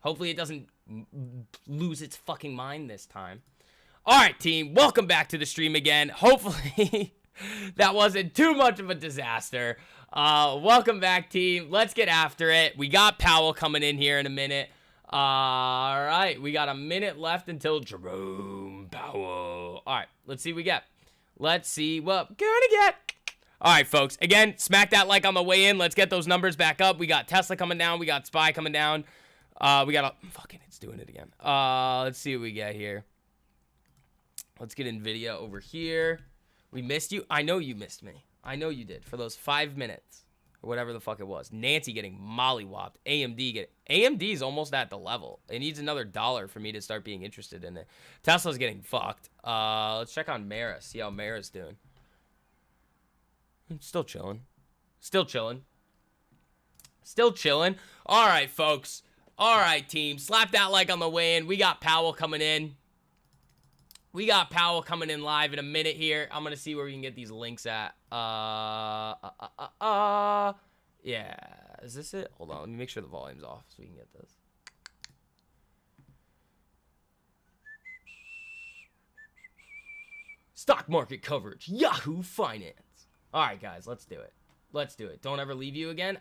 Hopefully it doesn't lose its fucking mind this time. All right, team. Welcome back to the stream again. Hopefully that wasn't too much of a disaster. Welcome back, team. Let's get after it. We got Powell coming in here in a minute. All right. We got a minute left until Jerome Powell. All right. Let's see what we get. Let's see what we're gonna get. All right, folks. Again, smack that like on the way in. Let's get those numbers back up. We got Tesla coming down. We got SPY coming down. We got a... Fucking, it's doing it again. Let's see what we get here. Let's get NVIDIA over here. We missed you. I know you missed me. I know you did for those 5 minutes or whatever the fuck it was. Nancy getting mollywopped. AMD is almost at the level. It needs another $1 for me to start being interested in it. Tesla's getting fucked. Let's check on Mara. See how Mara's doing. Still chilling. Still chilling. Still chilling. All right, folks. All right, team. Slap that like on the way in. We got Powell coming in. We got Powell coming in live in a minute here. I'm going to see where we can get these links at. Yeah. Is this it? Hold on. Let me make sure the volume's off so we can get this. Stock market coverage. Yahoo Finance. All right, guys. Let's do it. Let's do it. Don't ever leave you again.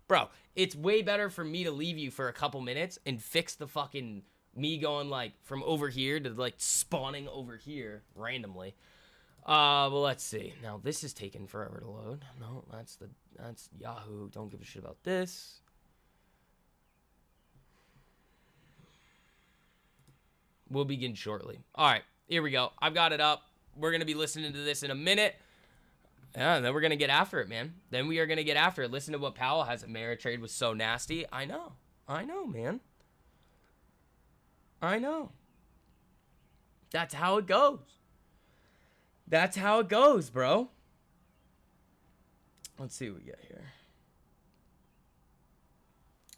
Bro, it's way better for me to leave you for a couple minutes and fix the fucking... me going like from over here to like spawning over here randomly. Well, let's see. Now this is taking forever to load. No, that's Yahoo. Don't give a shit about this. We'll begin shortly. All right, here we go. I've got it up. We're gonna be listening to this in a minute. Yeah, and then we're gonna get after it, man. Then we are gonna get after it. Listen to what Powell has. Ameritrade was so nasty. I know, man. I know. That's how it goes. That's how it goes, bro. Let's see what we get here.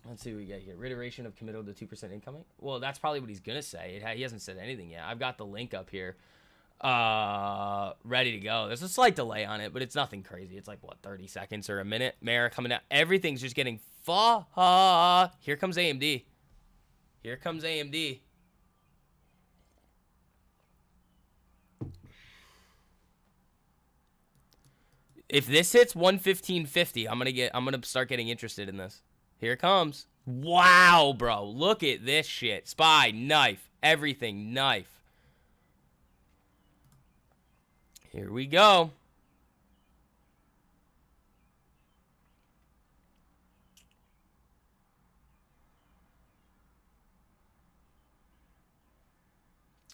Let's see what we get here. Reiteration of committal to 2% incoming. Well, that's probably what he's going to say. He hasn't said anything yet. I've got the link up here. Ready to go. There's a slight delay on it, but it's nothing crazy. It's like, what, 30 seconds or a minute? Mara coming out. Everything's just getting Here comes AMD. Here comes AMD. If this hits 115.50, I'm gonna start getting interested in this. Here it comes. Wow, bro. Look at this shit. SPY, knife, everything, knife. Here we go.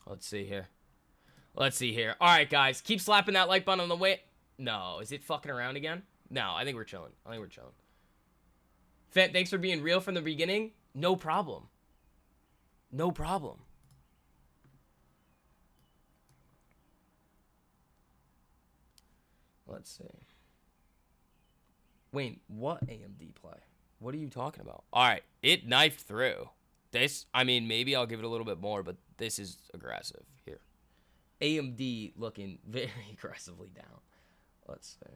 Let's see here. Let's see here. All right, guys. Keep slapping that like button on the way. No, is it fucking around again? No, I think we're chilling. Fent, thanks for being real from the beginning. No problem. No problem. Let's see. Wait, what AMD play? What are you talking about? All right, it knifed through. This, I mean, maybe I'll give it a little bit more, but this is aggressive here. AMD looking very aggressively down. Let's see.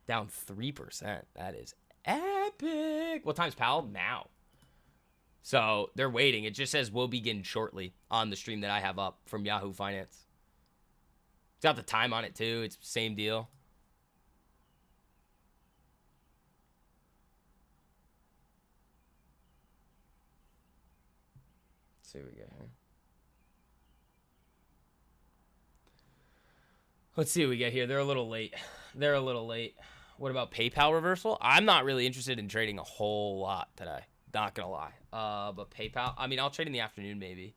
Down 3%. That is epic. What time's Powell? Now. So they're waiting. It just says we'll begin shortly on the stream that I have up from Yahoo Finance. It's got the time on it too. It's the same deal. Let's see what we got here. Let's see what we get here. They're a little late. They're a little late. What about PayPal reversal? I'm not really interested in trading a whole lot today. Not gonna lie. But PayPal, I mean, I'll trade in the afternoon maybe.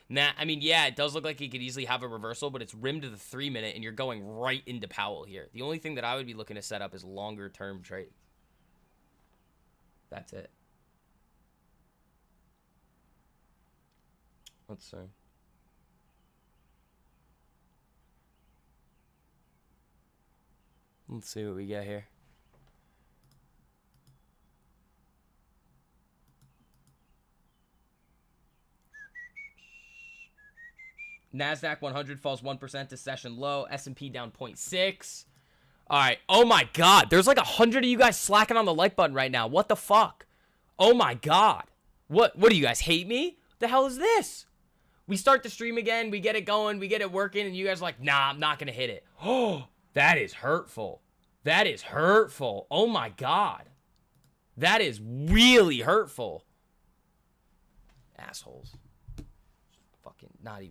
Nah, I mean, yeah, it does look like it could easily have a reversal, but it's rimmed to the 3-minute, and you're going right into Powell here. The only thing that I would be looking to set up is longer-term trades. That's it. Let's see. Let's see what we get here. NASDAQ 100 falls 1% to session low. S&P down 0.6. All right. Oh my God. There's like 100 of you guys slacking on the like button right now. What the fuck? Oh my God. What do you guys hate me? What the hell is this? We start the stream again. We get it going. We get it working. And you guys are like, nah, I'm not going to hit it. Oh, that is hurtful. That is hurtful. Oh my God. That is really hurtful. Assholes. Fucking not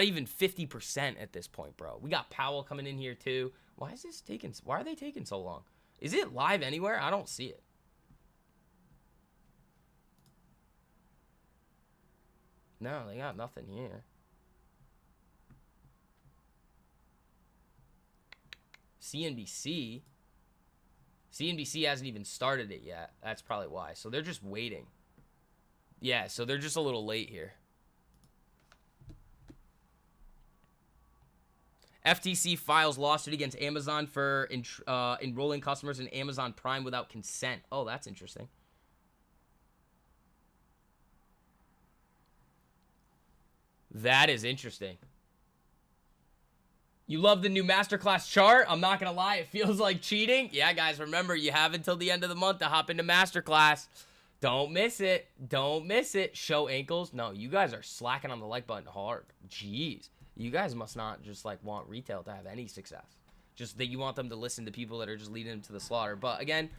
even 50% at this point, bro. We got Powell coming in here too. Why are they taking so long? Is it live anywhere? I don't see it. No, they got nothing here. CNBC hasn't even started it yet. That's probably why. So they're just waiting. Yeah, so they're just a little late here. FTC files lawsuit against Amazon for enrolling customers in Amazon Prime without consent. Oh, that's interesting. That is interesting. You love the new masterclass chart? I'm not going to lie. It feels like cheating. Yeah, guys, remember, you have until the end of the month to hop into masterclass. Don't miss it. Don't miss it. Show ankles. No, you guys are slacking on the like button hard. Jeez. You guys must not just like want retail to have any success. Just that you want them to listen to people that are just leading them to the slaughter. But again,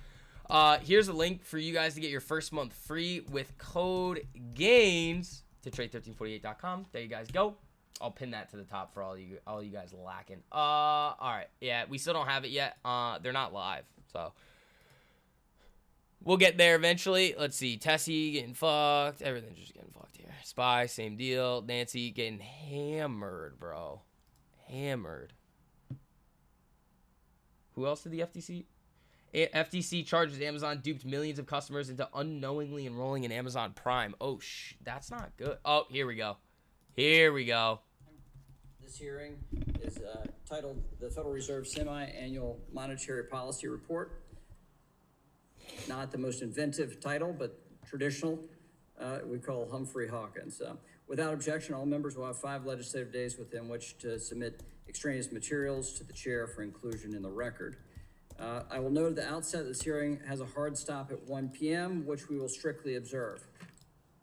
here's a link for you guys to get your first month free with code GAMES to trade1348.com. There you guys go. I'll pin that to the top for all you guys lacking. All right. Yeah, we still don't have it yet. They're not live, so we'll get there eventually. Let's see. Tessie getting fucked. Everything's just getting fucked here. Spy, same deal. Nancy getting hammered, bro. Hammered. Who else did the FTC? FTC charges Amazon duped millions of customers into unknowingly enrolling in Amazon Prime. Oh, that's not good. Oh, here we go. Here we go. This hearing is titled the Federal Reserve Semi-Annual Monetary Policy Report. Not the most inventive title, but traditional. We call Humphrey Hawkins. Without objection, all members will have 5 legislative days within which to submit extraneous materials to the chair for inclusion in the record. I will note at the outset this hearing has a hard stop at 1 p.m., which we will strictly observe.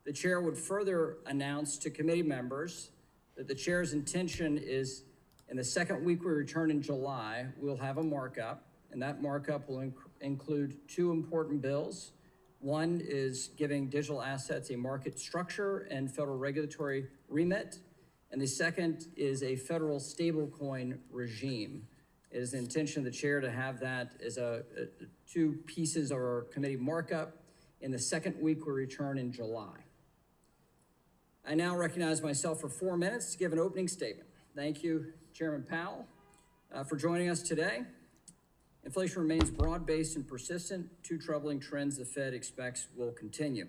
The chair would further announce to committee members that the chair's intention is in the second week we return in July, we'll have a markup, and that markup will include 2 important bills. One is giving digital assets a market structure and federal regulatory remit, and the second is a federal stablecoin regime. It is the intention of the chair to have that as 2 pieces of our committee markup in the second week we return in July. I now recognize myself for 4 minutes to give an opening statement. Thank you, Chairman Powell, for joining us today. Inflation remains broad-based and persistent, 2 troubling trends the Fed expects will continue.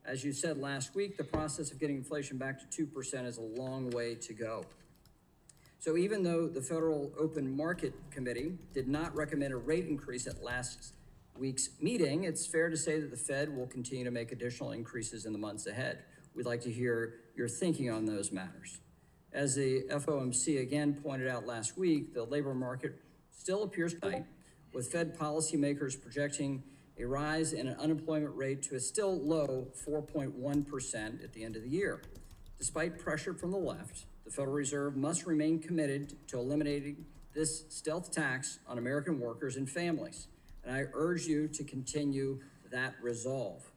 As you said last week, the process of getting inflation back to 2% is a long way to go. So even though the Federal Open Market Committee did not recommend a rate increase at last week's meeting, it's fair to say that the Fed will continue to make additional increases in the months ahead. We'd like to hear your thinking on those matters. As the FOMC again pointed out last week, the labor market still appears tight, with Fed policymakers projecting a rise in an unemployment rate to a still low 4.1% at the end of the year. Despite pressure from the left, the Federal Reserve must remain committed to eliminating this stealth tax on American workers and families, and I urge you to continue that resolve.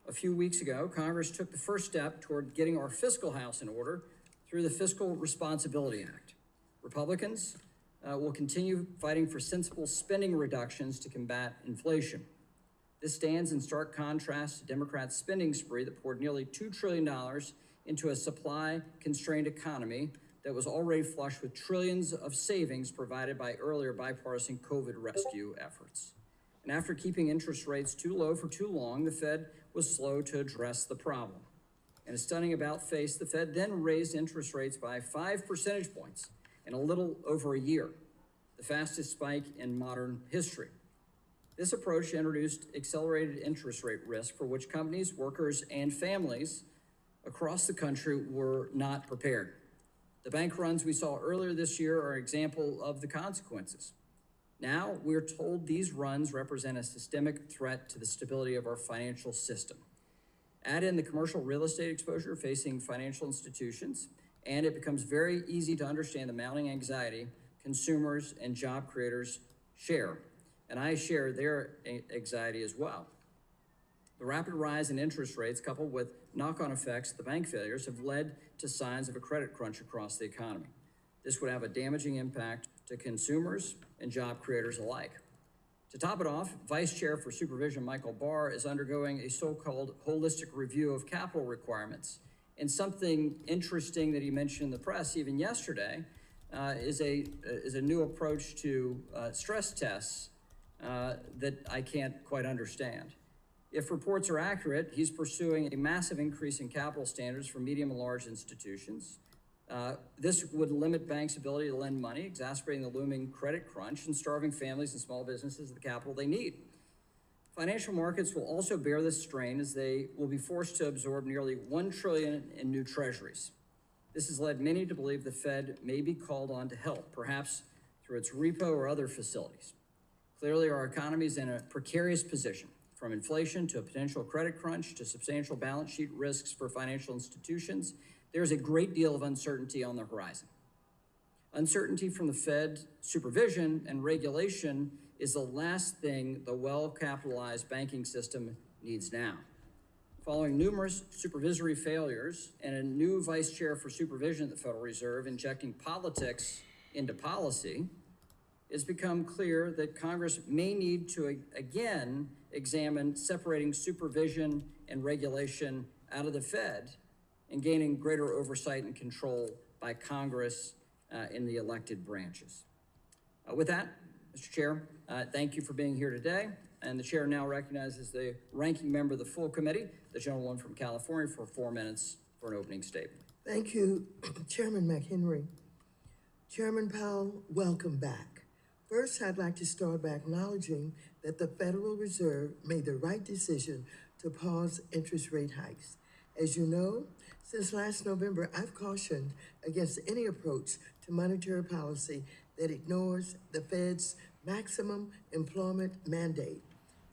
A few weeks ago, Congress took the first step toward getting our fiscal house in order through the Fiscal Responsibility Act. Republicans will continue fighting for sensible spending reductions to combat inflation. This stands in stark contrast to Democrats' spending spree that poured nearly $2 trillion into a supply-constrained economy that was already flush with trillions of savings provided by earlier bipartisan COVID rescue efforts. And after keeping interest rates too low for too long, the Fed was slow to address the problem. In a stunning about-face, the Fed then raised interest rates by 5 percentage points in a little over a year, the fastest spike in modern history. This approach introduced accelerated interest rate risk for which companies, workers, and families across the country were not prepared. The bank runs we saw earlier this year are an example of the consequences. Now, we're told these runs represent a systemic threat to the stability of our financial system. Add in the commercial real estate exposure facing financial institutions, and it becomes very easy to understand the mounting anxiety consumers and job creators share. And I share their anxiety as well. The rapid rise in interest rates, coupled with knock-on effects of the bank failures, have led to signs of a credit crunch across the economy. This would have a damaging impact to consumers and job creators alike. To top it off, Vice Chair for Supervision Michael Barr is undergoing a so-called holistic review of capital requirements. And something interesting that he mentioned in the press even yesterday is a new approach to stress tests that I can't quite understand. If reports are accurate, he's pursuing a massive increase in capital standards for medium and large institutions. This would limit banks' ability to lend money, exacerbating the looming credit crunch and starving families and small businesses the capital they need. Financial markets will also bear this strain as they will be forced to absorb nearly $1 trillion in new treasuries. This has led many to believe the Fed may be called on to help, perhaps through its repo or other facilities. Clearly, our economy is in a precarious position, from inflation to a potential credit crunch to substantial balance sheet risks for financial institutions. There's a great deal of uncertainty on the horizon. Uncertainty from the Fed supervision and regulation is the last thing the well-capitalized banking system needs now. Following numerous supervisory failures and a new vice chair for supervision at the Federal Reserve injecting politics into policy, it's become clear that Congress may need to again examine separating supervision and regulation out of the Fed and gaining greater oversight and control by Congress in the elected branches. With that, Mr. Chair, thank you for being here today. And the chair now recognizes the ranking member of the full committee, the gentleman from California, for 4 minutes for an opening statement. Thank you, Chairman McHenry. Chairman Powell, welcome back. First, I'd like to start by acknowledging that the Federal Reserve made the right decision to pause interest rate hikes. As you know, since last November, I've cautioned against any approach to monetary policy that ignores the Fed's maximum employment mandate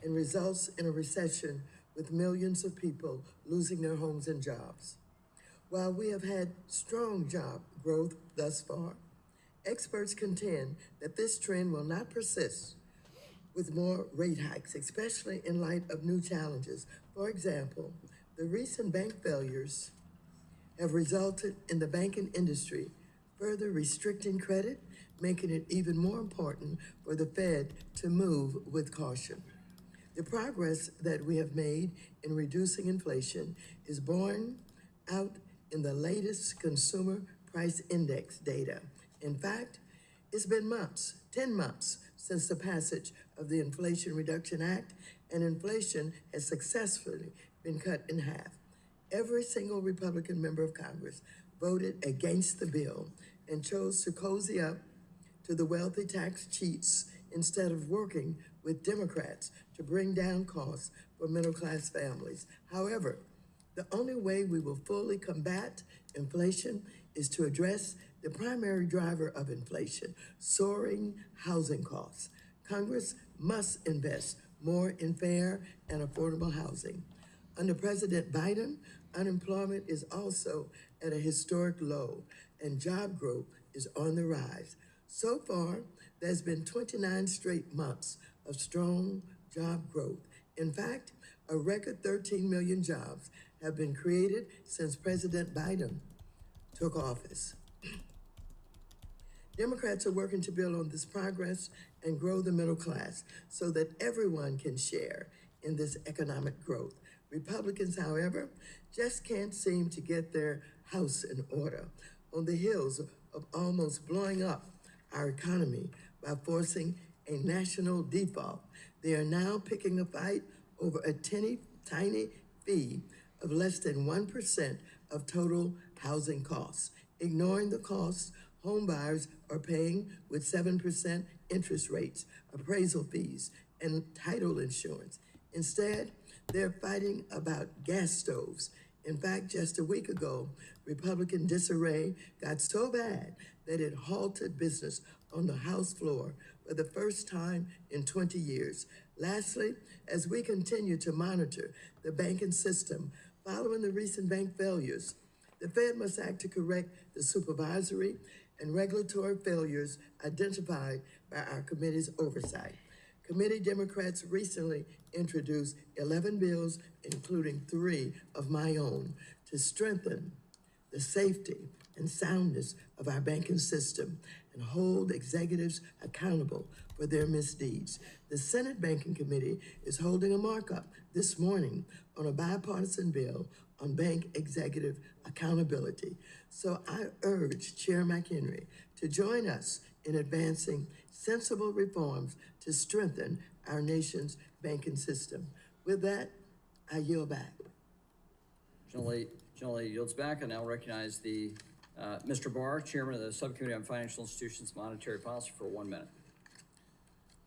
and results in a recession with millions of people losing their homes and jobs. While we have had strong job growth thus far, experts contend that this trend will not persist with more rate hikes, especially in light of new challenges. For example, the recent bank failures have resulted in the banking industry further restricting credit, making it even more important for the Fed to move with caution. The progress that we have made in reducing inflation is borne out in the latest Consumer Price Index data. In fact, it's been 10 months, since the passage of the Inflation Reduction Act, and inflation has successfully been cut in half. Every single Republican member of Congress voted against the bill and chose to cozy up to the wealthy tax cheats instead of working with Democrats to bring down costs for middle-class families. However, the only way we will fully combat inflation is to address the primary driver of inflation, soaring housing costs. Congress must invest more in fair and affordable housing. Under President Biden, unemployment is also at a historic low, and job growth is on the rise. So far, there's been 29 straight months of strong job growth. In fact, a record 13 million jobs have been created since President Biden took office. Democrats are working to build on this progress and grow the middle class so that everyone can share in this economic growth. Republicans, however, just can't seem to get their house in order on the heels of almost blowing up our economy by forcing a national default. They are now picking a fight over a tiny fee of less than 1% of total housing costs, ignoring the costs home buyers are paying with 7% interest rates, appraisal fees, and title insurance. Instead, they're fighting about gas stoves. In fact, just a week ago, Republican disarray got so bad that it halted business on the House floor for the first time in 20 years. Lastly, as we continue to monitor the banking system following the recent bank failures, the Fed must act to correct the supervisory and regulatory failures identified by our committee's oversight. Committee Democrats recently introduced 11 bills, including 3 of my own, to strengthen the safety and soundness of our banking system and hold executives accountable for their misdeeds. The Senate Banking Committee is holding a markup this morning on a bipartisan bill on bank executive accountability. So I urge Chair McHenry to join us in advancing sensible reforms to strengthen our nation's banking system. With that, I yield back. Generally yields back. I now recognize the Mr. Barr, Chairman of the Subcommittee on Financial Institutions Monetary Policy, for 1 minute.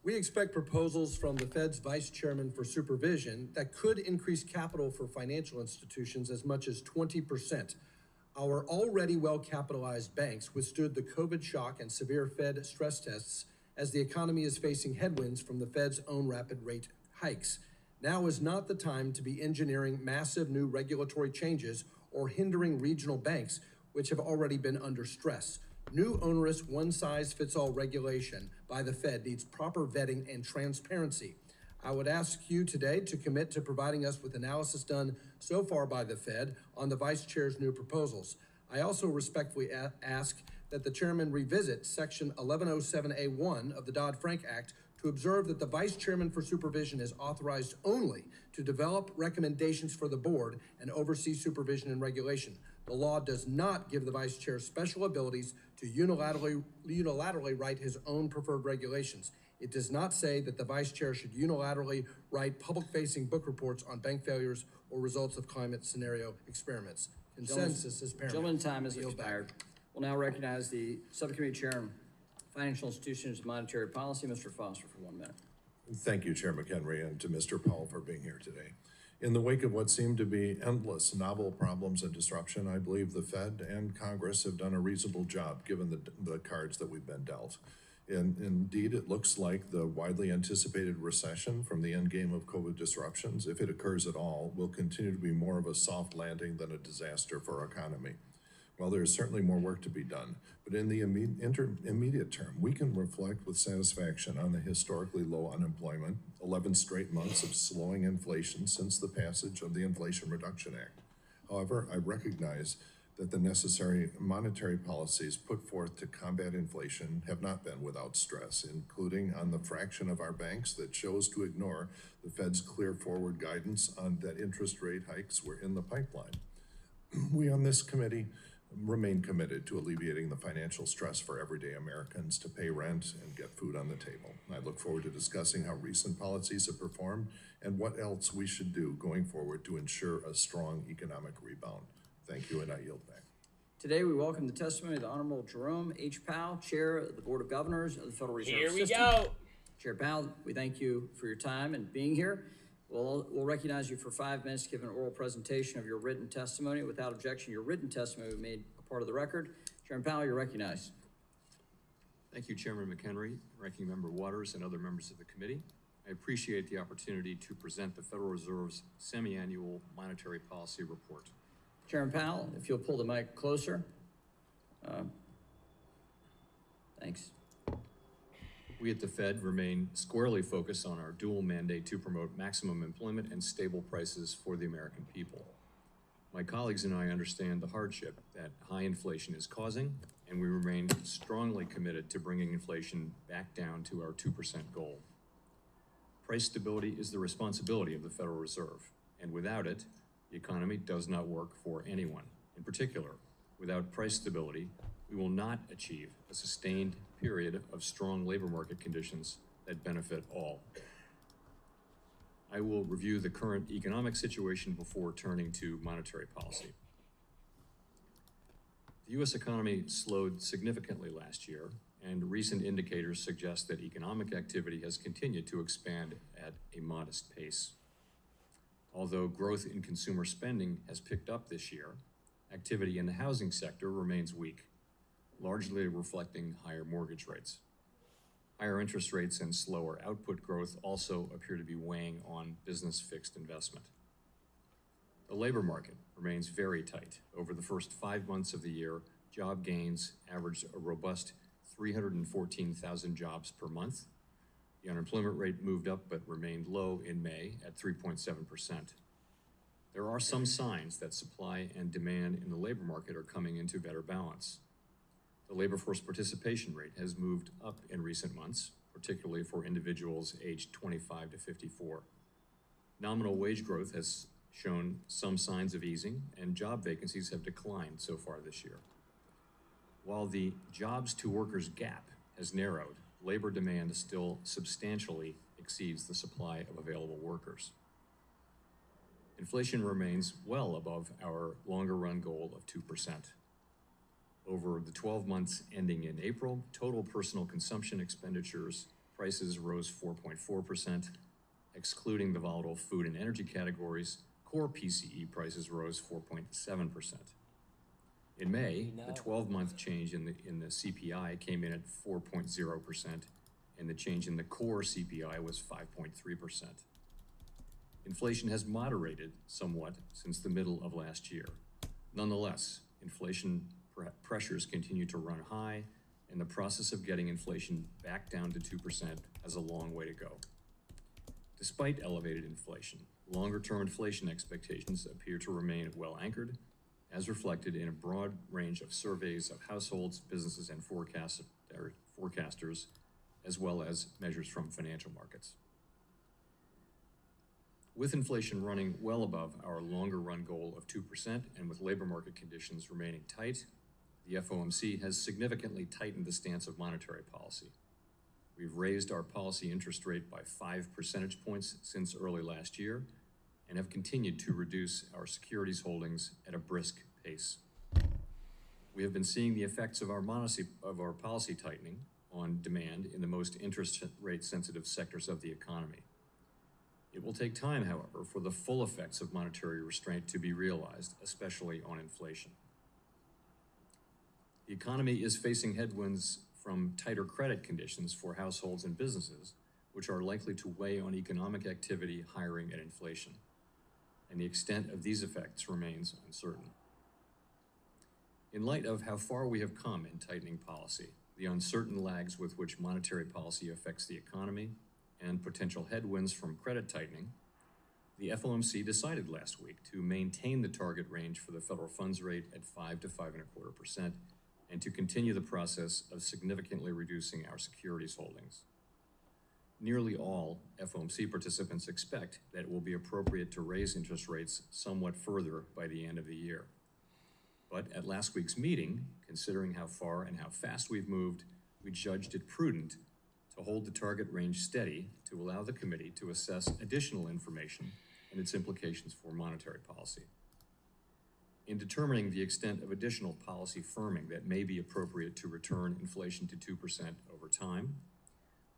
We expect proposals from the Fed's Vice Chairman for Supervision that could increase capital for financial institutions as much as 20%. Our already well-capitalized banks withstood the COVID shock and severe Fed stress tests as the economy is facing headwinds from the Fed's own rapid rate hikes. Now is not the time to be engineering massive new regulatory changes or hindering regional banks, which have already been under stress. New onerous one-size-fits-all regulation by the Fed needs proper vetting and transparency. I would ask you today to commit to providing us with analysis done so far by the Fed on the Vice Chair's new proposals. I also respectfully ask that the Chairman revisit Section 1107A1 of the Dodd-Frank Act to observe that the Vice Chairman for Supervision is authorized only to develop recommendations for the board and oversee supervision and regulation. The law does not give the Vice Chair special abilities to unilaterally write his own preferred regulations. It does not say that the Vice Chair should unilaterally write public-facing book reports on bank failures or results of climate scenario experiments. Consensus is paramount. Gentleman's time has expired. We'll now recognize the Subcommittee Chair on Financial Institutions and Monetary Policy, Mr. Foster, for 1 minute. Thank you, Chair McHenry, and to Mr. Powell for being here today. In the wake of what seemed to be endless novel problems and disruption, I believe the Fed and Congress have done a reasonable job given the cards that we've been dealt. And indeed, it looks like the widely anticipated recession from the endgame of COVID disruptions, if it occurs at all, will continue to be more of a soft landing than a disaster for our economy. While there is certainly more work to be done, but in the immediate term, we can reflect with satisfaction on the historically low unemployment, 11 straight months of slowing inflation since the passage of the Inflation Reduction Act. However, I recognize that the necessary monetary policies put forth to combat inflation have not been without stress, including on the fraction of our banks that chose to ignore the Fed's clear forward guidance on that interest rate hikes were in the pipeline. We on this committee remain committed to alleviating the financial stress for everyday Americans to pay rent and get food on the table. I look forward to discussing how recent policies have performed and what else we should do going forward to ensure a strong economic rebound. Thank you, and I yield back. Today, we welcome the testimony of the Honorable Jerome H. Powell, Chair of the Board of Governors of the Federal Reserve Here we System. go. Chair Powell, we thank you for your time and being here. We'll recognize you for 5 minutes to give an oral presentation of your written testimony. Without objection, your written testimony will be made a part of the record. Chairman Powell, you're recognized. Thank you, Chairman McHenry, Ranking Member Waters, and other members of the committee. I appreciate the opportunity to present the Federal Reserve's semi-annual monetary policy report. Chairman Powell, if you'll pull the mic closer. Thanks. We at the Fed remain squarely focused on our dual mandate to promote maximum employment and stable prices for the American people. My colleagues and I understand the hardship that high inflation is causing, and we remain strongly committed to bringing inflation back down to our 2% goal. Price stability is the responsibility of the Federal Reserve, and without it, the economy does not work for anyone. In particular, without price stability, we will not achieve a sustained period of strong labor market conditions that benefit all. I will review the current economic situation before turning to monetary policy. The U.S. economy slowed significantly last year, and recent indicators suggest that economic activity has continued to expand at a modest pace. Although growth in consumer spending has picked up this year, activity in the housing sector remains weak, largely reflecting higher mortgage rates. Higher interest rates and slower output growth also appear to be weighing on business fixed investment. The labor market remains very tight. Over the first 5 months of the year, job gains averaged a robust 314,000 jobs per month. The unemployment rate moved up but remained low in May at 3.7%. There are some signs that supply and demand in the labor market are coming into better balance. The labor force participation rate has moved up in recent months, particularly for individuals aged 25 to 54. Nominal wage growth has shown some signs of easing, and job vacancies have declined so far this year. While the jobs to workers gap has narrowed, labor demand still substantially exceeds the supply of available workers. Inflation remains well above our longer run goal of 2%. Over the 12 months ending in April, total personal consumption expenditures prices rose 4.4%. Excluding the volatile food and energy categories, core PCE prices rose 4.7%. In May, the 12-month change in the CPI came in at 4.0%, and the change in the core CPI was 5.3%. Inflation has moderated somewhat since the middle of last year. Nonetheless, inflation pressures continue to run high, and the process of getting inflation back down to 2% has a long way to go. Despite elevated inflation, longer-term inflation expectations appear to remain well anchored, as reflected in a broad range of surveys of households, businesses, and forecasters, as well as measures from financial markets. With inflation running well above our longer run goal of 2% and with labor market conditions remaining tight, the FOMC has significantly tightened the stance of monetary policy. We've raised our policy interest rate by 5 percentage points since early last year and have continued to reduce our securities holdings at a brisk pace. We have been seeing the effects of our policy tightening on demand in the most interest rate sensitive sectors of the economy. It will take time, however, for the full effects of monetary restraint to be realized, especially on inflation. The economy is facing headwinds from tighter credit conditions for households and businesses, which are likely to weigh on economic activity, hiring, and inflation. And the extent of these effects remains uncertain. In light of how far we have come in tightening policy, the uncertain lags with which monetary policy affects the economy, and potential headwinds from credit tightening, the FOMC decided last week to maintain the target range for the federal funds rate at 5 to 5.25%, and to continue the process of significantly reducing our securities holdings. Nearly all FOMC participants expect that it will be appropriate to raise interest rates somewhat further by the end of the year. But at last week's meeting, considering how far and how fast we've moved, we judged it prudent to hold the target range steady to allow the committee to assess additional information and its implications for monetary policy. In determining the extent of additional policy firming that may be appropriate to return inflation to 2% over time,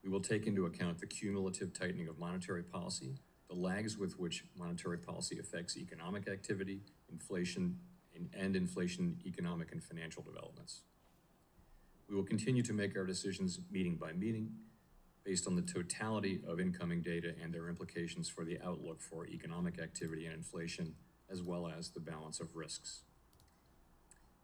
we will take into account the cumulative tightening of monetary policy, the lags with which monetary policy affects economic activity, inflation, and inflation, economic and financial developments. We will continue to make our decisions meeting by meeting based on the totality of incoming data and their implications for the outlook for economic activity and inflation, as well as the balance of risks.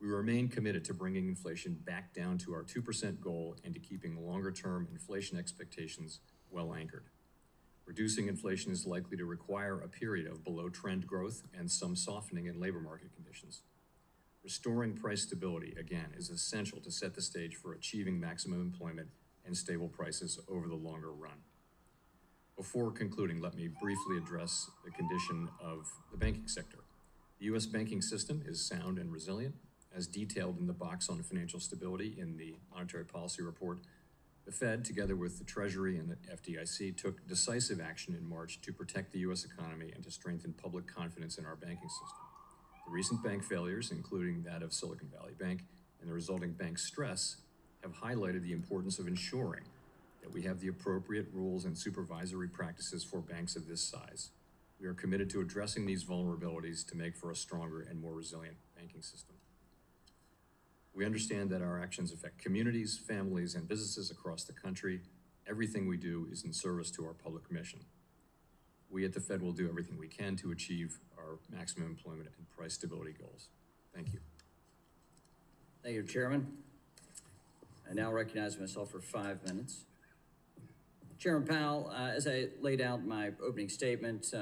We remain committed to bringing inflation back down to our 2% goal and to keeping longer-term inflation expectations well anchored. Reducing inflation is likely to require a period of below-trend growth and some softening in labor market conditions. Restoring price stability, again, is essential to set the stage for achieving maximum employment and stable prices over the longer run. Before concluding, let me briefly address the condition of the banking sector. The U.S. banking system is sound and resilient. As detailed in the box on financial stability in the Monetary Policy Report, the Fed, together with the Treasury and the FDIC, took decisive action in March to protect the U.S. economy and to strengthen public confidence in our banking system. The recent bank failures, including that of Silicon Valley Bank and the resulting bank stress, have highlighted the importance of ensuring that we have the appropriate rules and supervisory practices for banks of this size. We are committed to addressing these vulnerabilities to make for a stronger and more resilient banking system. We understand that our actions affect communities, families, and businesses across the country. Everything we do is in service to our public mission. We at the Fed will do everything we can to achieve our maximum employment and price stability goals. Thank you. Thank you, Chairman. I now recognize myself for 5 minutes. Chairman Powell, as I laid out in my opening statement,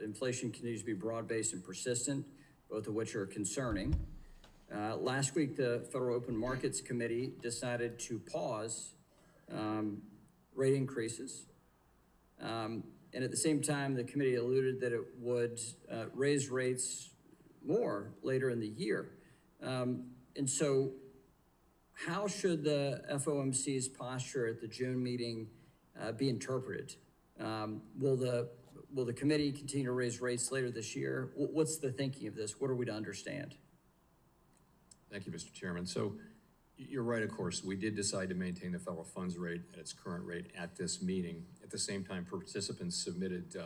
inflation continues to be broad-based and persistent, both of which are concerning. Last week, the Federal Open Markets Committee decided to pause rate increases. And at the same time, the committee alluded that it would raise rates more later in the year. And so how should the FOMC's posture at the June meeting be interpreted? Will the committee continue to raise rates later this year? What's the thinking of this? What are we to understand? Thank you, Mr. Chairman. So you're right, of course. We did decide to maintain the federal funds rate at its current rate at this meeting. At the same time, participants submitted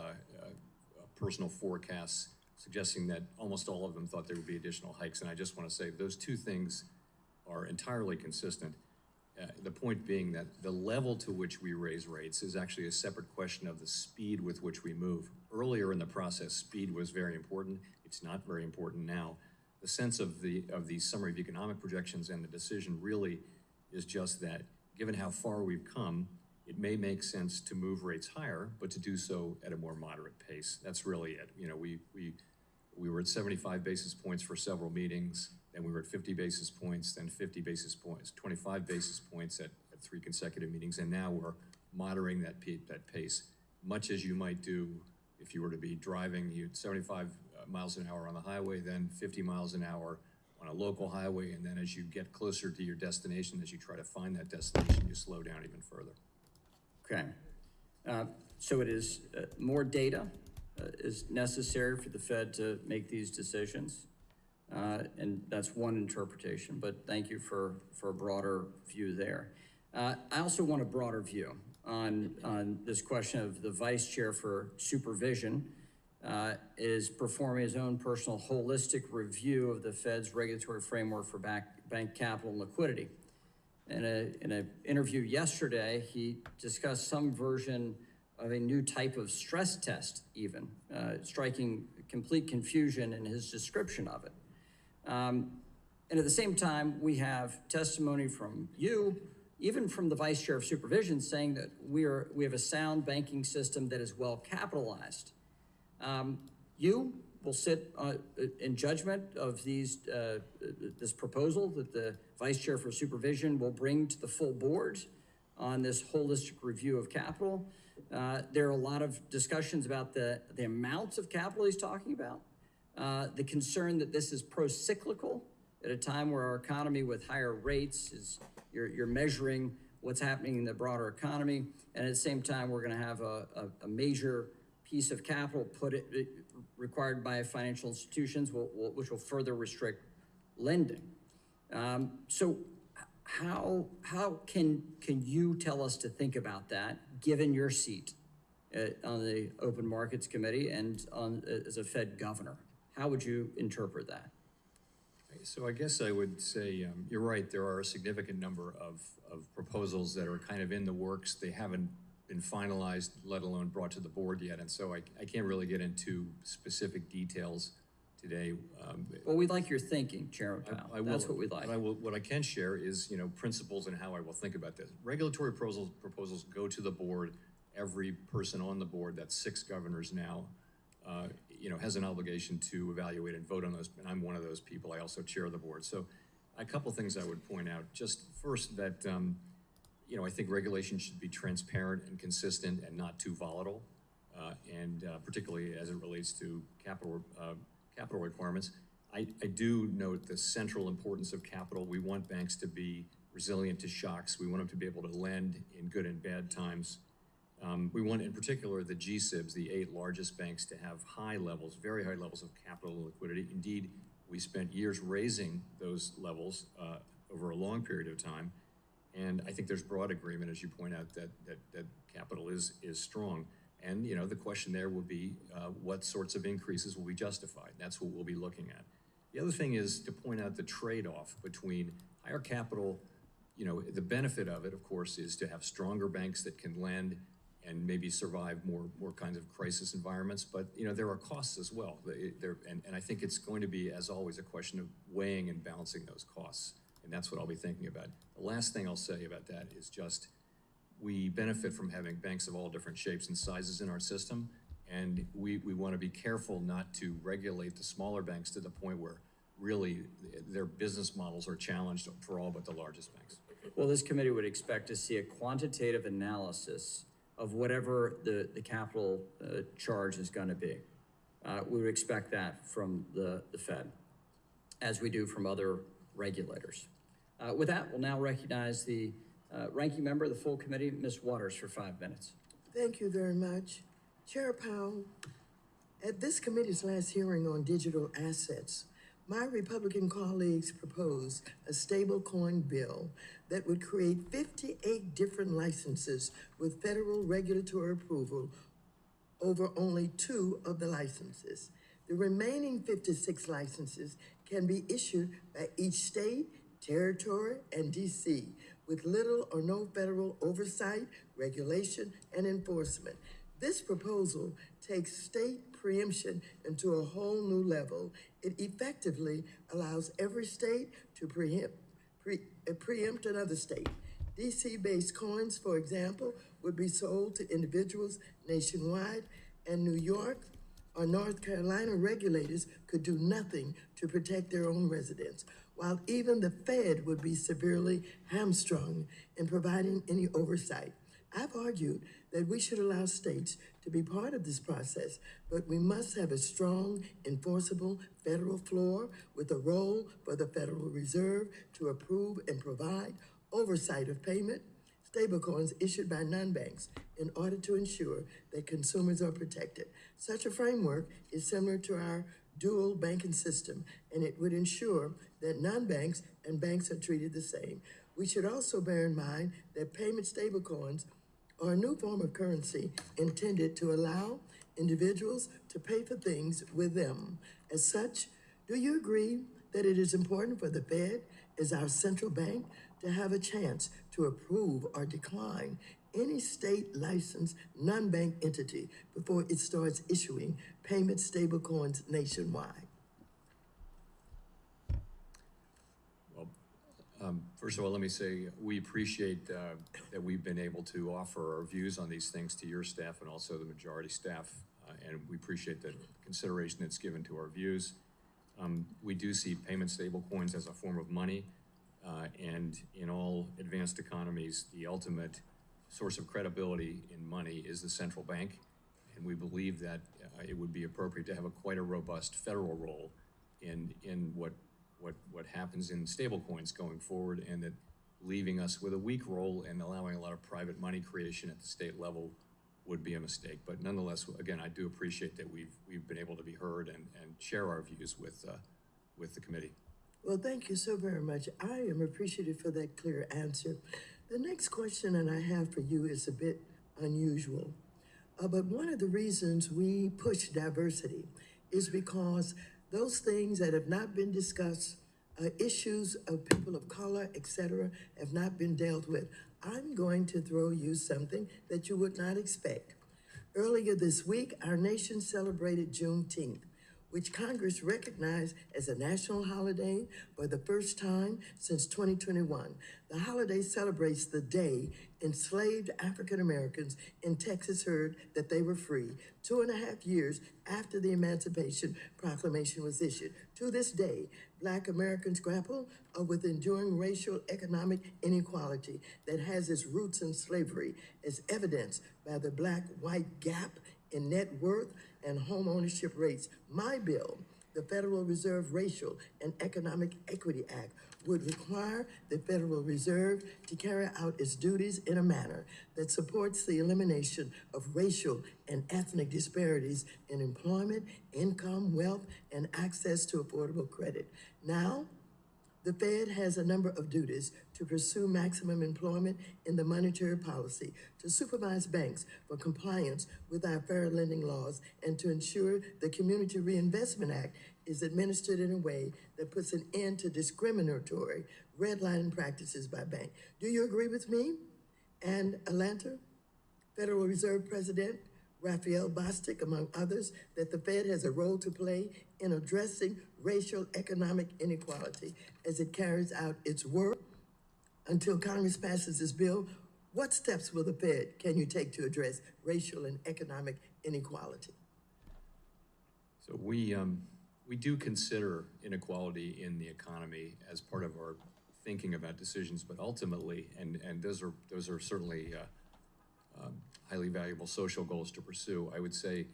personal forecasts suggesting that almost all of them thought there would be additional hikes. And I just want to say those two things are entirely consistent. The point being that the level to which we raise rates is actually a separate question of the speed with which we move. Earlier in the process, speed was very important. It's not very important now. The sense of the summary of economic projections and the decision really is just that, given how far we've come, it may make sense to move rates higher, but to do so at a more moderate pace. That's really it. You know, we were at 75 basis points for several meetings, then we were at 50 basis points, then 50 basis points, 25 basis points at 3 consecutive meetings, and now we're moderating that pace, much as you might do if you were to be driving 75 miles an hour on the highway, then 50 miles an hour on a local highway, and then as you get closer to your destination, as you try to find that destination, you slow down even further. Okay. So it is more data is necessary for the Fed to make these decisions. And that's one interpretation, but thank you for a broader view there. I also want a broader view on this question of the vice chair for supervision is performing his own personal holistic review of the Fed's regulatory framework for bank capital and liquidity. In an interview yesterday, he discussed some version of a new type of stress test even, striking complete confusion in his description of it. And at the same time, we have testimony from you, even from the vice chair of supervision, saying that we have a sound banking system that is well capitalized. You will sit in judgment of this proposal that the vice chair for supervision will bring to the full board on this holistic review of capital. There are a lot of discussions about the amount of capital he's talking about. The concern that this is pro-cyclical at a time where our economy with higher rates is, you're measuring what's happening in the broader economy, and at the same time, we're going to have a major piece of capital required by financial institutions, which will further restrict lending. So how can you tell us to think about that, given your seat on the Open Markets Committee and as a Fed governor? How would you interpret that? So I guess I would say you're right. There are a significant number of proposals that are kind of in the works. They haven't been finalized, let alone brought to the board yet. And so I can't really get into specific details today. Well, we'd like your thinking, Chairman Powell. That's what we'd like. What I can share is, principles and how I will think about this. Regulatory proposals go to the board. Every person on the board, that's 6 governors now, has an obligation to evaluate and vote on those, and I'm one of those people. I also chair the board. So a couple things I would point out. Just first that, I think regulation should be transparent and consistent and not too volatile, and particularly as it relates to capital requirements. I do note the central importance of capital. We want banks to be resilient to shocks. We want them to be able to lend in good and bad times. We want, in particular, the GSIBs, the 8 largest banks, to have high levels, very high levels of capital and liquidity. Indeed, we spent years raising those levels over a long period of time. And I think there's broad agreement, as you point out, that capital is strong. And, the question there will be what sorts of increases will be justified. That's what we'll be looking at. The other thing is to point out the trade-off between higher capital you know, the benefit of it, of course, is to have stronger banks that can lend and maybe survive more kinds of crisis environments. But, you know, there are costs as well. And I think it's going to be, as always, a question of weighing and balancing those costs. And that's what I'll be thinking about. The last thing I'll say about that is just we benefit from having banks of all different shapes and sizes in our system. And we want to be careful not to regulate the smaller banks to the point where really their business models are challenged for all but the largest banks. Well, this committee would expect to see a quantitative analysis of whatever the capital charge is going to be. We would expect that from the Fed, as we do from other regulators. With that, we'll now recognize the ranking member of the full committee, Ms. Waters, for 5 minutes. Thank you very much. Chair Powell, at this committee's last hearing on digital assets, my Republican colleagues proposed a stablecoin bill that would create 58 different licenses with federal regulatory approval over only 2 of the licenses. The remaining 56 licenses can be issued by each state, territory, and DC with little or no federal oversight, regulation, and enforcement. This proposal takes state preemption into a whole new level. It effectively allows every state to preempt another state. DC-based coins, for example, would be sold to individuals nationwide, and New York or North Carolina regulators could do nothing to protect their own residents, while even the Fed would be severely hamstrung in providing any oversight. I've argued that we should allow states to be part of this process, but we must have a strong, enforceable federal floor with a role for the Federal Reserve to approve and provide oversight of payment stablecoins issued by non-banks in order to ensure that consumers are protected. Such a framework is similar to our dual banking system, and it would ensure that non-banks and banks are treated the same. We should also bear in mind that payment stablecoins are a new form of currency intended to allow individuals to pay for things with them. As such, do you agree that it is important for the Fed, as our central bank, to have a chance to approve or decline any state licensed non-bank entity before it starts issuing payment stablecoins nationwide? First of all, let me say we appreciate that we've been able to offer our views on these things to your staff and also the majority staff, and we appreciate the consideration that's given to our views. We do see payment stablecoins as a form of money, and in all advanced economies, the ultimate source of credibility in money is the central bank, and we believe that it would be appropriate to have quite a robust federal role in what happens in stablecoins going forward, and that leaving us with a weak role and allowing a lot of private money creation at the state level would be a mistake. But nonetheless, again, I do appreciate that we've been able to be heard and share our views with the committee. Well, thank you so very much. I am appreciative for that clear answer. The next question that I have for you is a bit unusual, but one of the reasons we push diversity is because those things that have not been discussed, issues of people of color, etc., have not been dealt with. I'm going to throw you something that you would not expect. Earlier this week, our nation celebrated Juneteenth, which Congress recognized as a national holiday for the first time since 2021. The holiday celebrates the day enslaved African Americans in Texas heard that they were free, 2.5 years after the Emancipation Proclamation was issued. To this day, Black Americans grapple with enduring racial economic inequality that has its roots in slavery, as evidenced by the Black-white gap in net worth and home ownership rates. My bill, the Federal Reserve Racial and Economic Equity Act, would require the Federal Reserve to carry out its duties in a manner that supports the elimination of racial and ethnic disparities in employment, income, wealth, and access to affordable credit. Now, The Fed has a number of duties to pursue maximum employment in the monetary policy, to supervise banks for compliance with our fair lending laws, and to ensure the Community Reinvestment Act is administered in a way that puts an end to discriminatory redlining practices by banks. Do you agree with me? And Atlanta, Federal Reserve President Raphael Bostic, among others, that the Fed has a role to play in addressing racial economic inequality as it carries out its work. Until Congress passes this bill, what steps will the Fed can you take to address racial and economic inequality? So we do consider inequality in the economy as part of our thinking about decisions, but ultimately, and those are certainly highly valuable social goals to pursue. I would say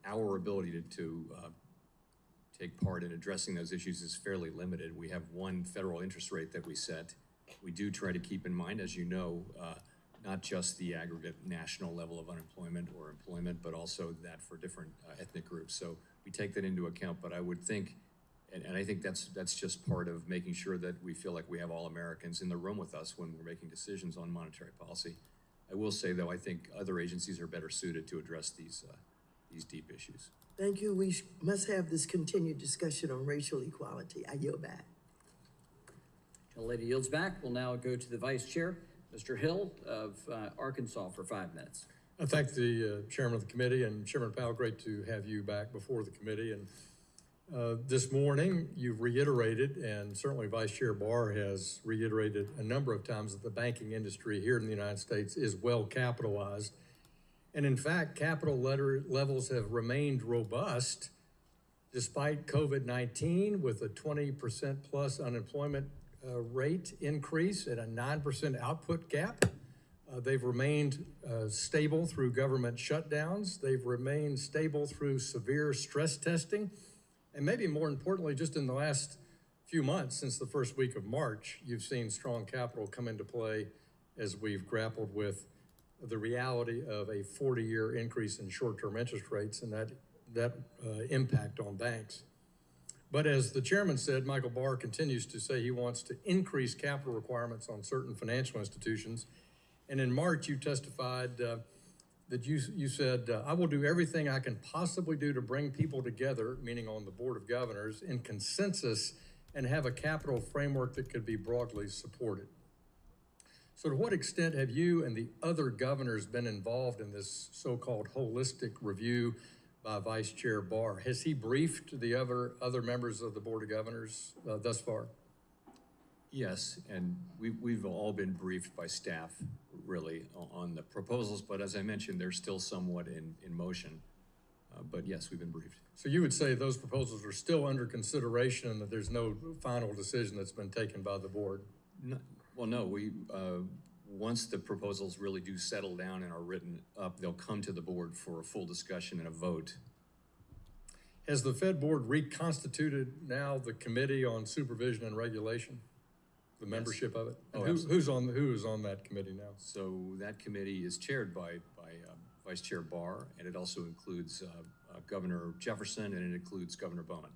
our ability to take part in addressing those issues is fairly limited. We have one federal interest rate that we set. We do try to keep in mind, as you know, not just the aggregate national level of unemployment or employment, but also that for different ethnic groups. So we take that into account, but I would think, and I think that's just part of making sure that we feel like we have all Americans in the room with us when we're making decisions on monetary policy. I will say, though, I think other agencies are better suited to address these deep issues. Thank you. We must have this continued discussion on racial equality. I yield back. The lady yields back. We'll now go to the Vice Chair, Mr. Hill of Arkansas, for 5 minutes. I thank the chairman of the committee, and Chairman Powell, great to have you back before the committee. And this morning, you've reiterated, and certainly Vice Chair Barr has reiterated a number of times, that the banking industry here in the United States is well capitalized. And in fact, capital levels have remained robust despite COVID-19, with a 20% plus unemployment rate increase and a 9% output gap. They've remained stable through government shutdowns. They've remained stable through severe stress testing. And maybe more importantly, just in the last few months, since the first week of March, you've seen strong capital come into play as we've grappled with the reality of a 40-year increase in short-term interest rates and that impact on banks. But as the chairman said, Michael Barr continues to say he wants to increase capital requirements on certain financial institutions. And in March, you testified that you said, I will do everything I can possibly do to bring people together, meaning on the Board of Governors, in consensus and have a capital framework that could be broadly supported. So to what extent have you and the other governors been involved in this so-called holistic review by Vice Chair Barr? Has he briefed the other members of the Board of Governors thus far? Yes, and we've all been briefed by staff, really, on the proposals, but as I mentioned, they're still somewhat in motion. But yes, we've been briefed. So you would say those proposals are still under consideration and that there's no final decision that's been taken by the board? No, well, no, once the proposals really do settle down and are written up, they'll come to the board for a full discussion and a vote. Has the Fed board reconstituted now the Committee on Supervision and Regulation? The membership of it? Oh, who's on that committee now? So that committee is chaired by Vice Chair Barr, and it also includes Governor Jefferson, and it includes Governor Bowman.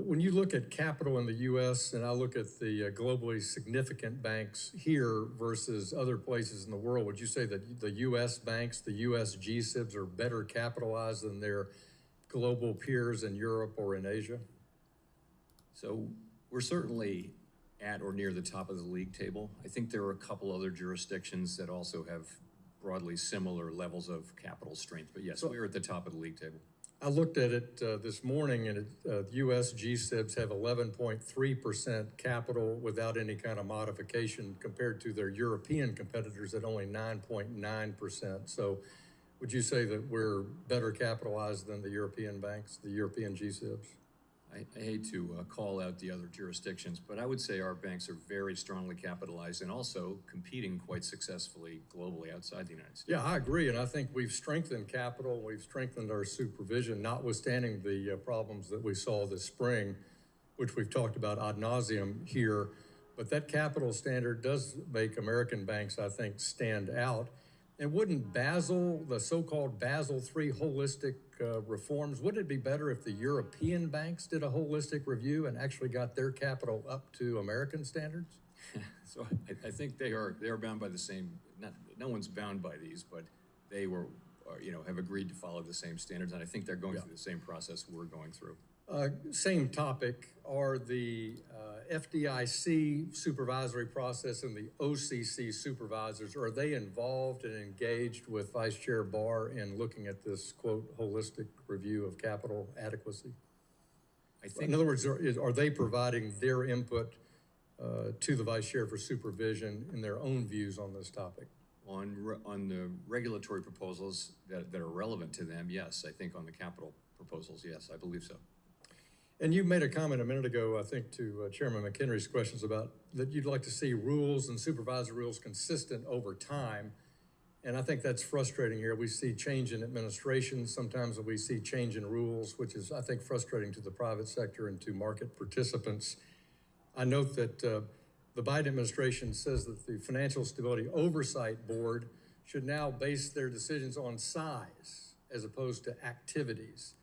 When you look at capital in the U.S., and I look at the globally significant banks here versus other places in the world, would you say that the U.S. banks, the U.S. G-SIBs, are better capitalized than their global peers in Europe or in Asia? So we're certainly at or near the top of the league table. I think there are a couple other jurisdictions that also have broadly similar levels of capital strength, but yes, we're at the top of the league table. I looked at it this morning, and U.S. G-SIBs have 11.3% capital without any kind of modification compared to their European competitors at only 9.9%. So would you say that we're better capitalized than the European banks, the European G-SIBs? I hate to call out the other jurisdictions, but I would say our banks are very strongly capitalized and also competing quite successfully globally outside the United States. Yeah, I agree, and I think we've strengthened capital, we've strengthened our supervision, notwithstanding the problems that we saw this spring, which we've talked about ad nauseum here. But that capital standard does make American banks, I think, stand out. And wouldn't Basel, the so-called Basel III holistic reforms, wouldn't it be better if the European banks did a holistic review and actually got their capital up to American standards? So I think they are bound by the same, no one's bound by these, but they have agreed to follow the same standards, and I think they're going through the same process we're going through. Same topic, are the FDIC supervisory process and the OCC supervisors, are they involved and engaged with Vice Chair Barr in looking at this, quote, holistic review of capital adequacy? I think, in other words, are they providing their input to the Vice Chair for supervision in their own views on this topic? on the regulatory proposals that are relevant to them, yes. I think on the capital proposals, yes, I believe so. And you made a comment a minute ago, I think, to Chairman McHenry's questions about that you'd like to see rules and supervisory rules consistent over time. And I think that's frustrating here. We see change in administration. Sometimes we see change in rules, which is, I think, frustrating to the private sector and to market participants. I note that the Biden administration says that the Financial Stability Oversight Board should now base their decisions on size as opposed to activities.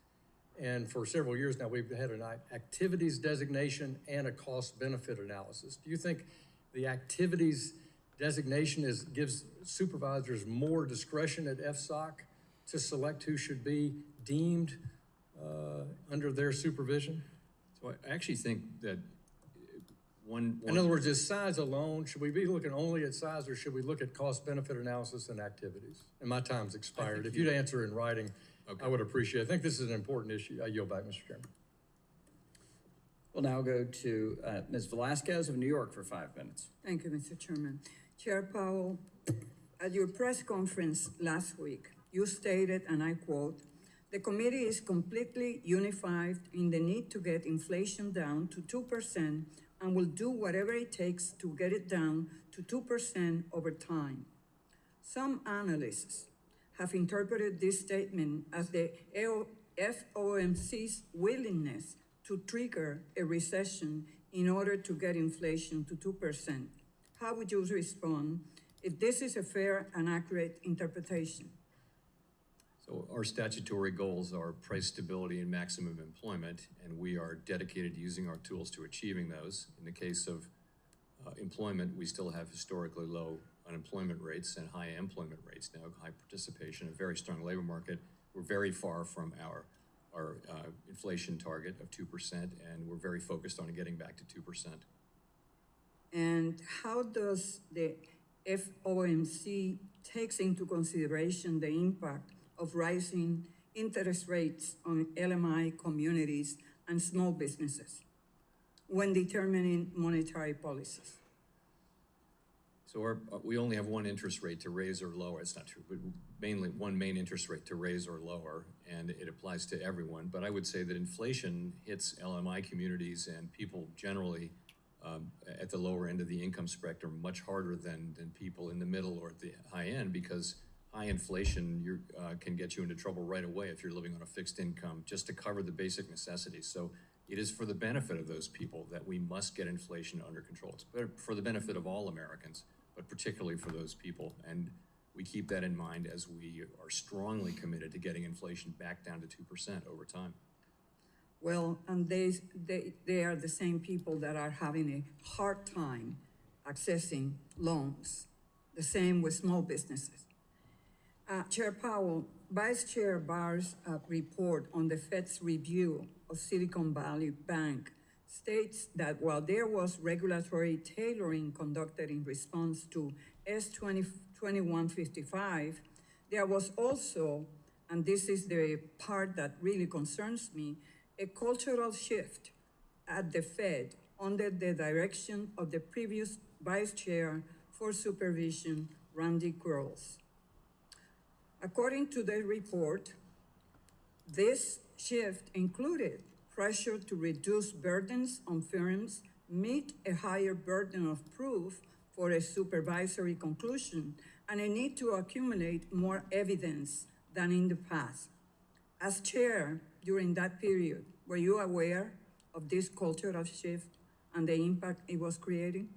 And for several years now, we've had an activities designation and a cost-benefit analysis. Do you think the activities designation gives supervisors more discretion at FSOC to select who should be deemed under their supervision? So I actually think that in other words, is size alone, should we be looking only at size, or should we look at cost-benefit analysis and activities? And my time's expired. If you'd answer in writing, okay, I would appreciate it. I think this is an important issue. I yield back, Mr. Chairman. We'll now go to Ms. Velasquez of New York for 5 minutes. Thank you, Mr. Chairman. Chair Powell, at your press conference last week, you stated, and I quote, "The committee is completely unified in the need to get inflation down to 2% and will do whatever it takes to get it down to 2% over time." Some analysts have interpreted this statement as the FOMC's willingness to trigger a recession in order to get inflation to 2%. How would you respond if this is a fair and accurate interpretation? So our statutory goals are price stability and maximum employment, and we are dedicated to using our tools to achieving those. In the case of employment, we still have historically low unemployment rates and high employment rates now, high participation, a very strong labor market. We're very far from our inflation target of 2%, and we're very focused on getting back to 2%. And how does the FOMC takes into consideration the impact of rising interest rates on LMI communities and small businesses when determining monetary policies? So we only have one interest rate to raise or lower. It's not true, but mainly one main interest rate to raise or lower, and it applies to everyone. But I would say that inflation hits LMI communities and people generally at the lower end of the income spectrum much harder than people in the middle or at the high end, because high inflation can get you into trouble right away if you're living on a fixed income just to cover the basic necessities. So it is for the benefit of those people that we must get inflation under control. It's for the benefit of all Americans, but particularly for those people. And we keep that in mind as we are strongly committed to getting inflation back down to 2% over time. Well, and they are the same people that are having a hard time accessing loans. The same with small businesses. Chair Powell, Vice Chair Barr's report on the Fed's review of Silicon Valley Bank states that while there was regulatory tailoring conducted in response to S-2155, there was also, and this is the part that really concerns me, a cultural shift at the Fed under the direction of the previous Vice Chair for Supervision, Randy Gross. According to the report, this shift included pressure to reduce burdens on firms, meet a higher burden of proof for a supervisory conclusion, and a need to accumulate more evidence than in the past. As chair during that period, were you aware of this cultural shift and the impact it was creating?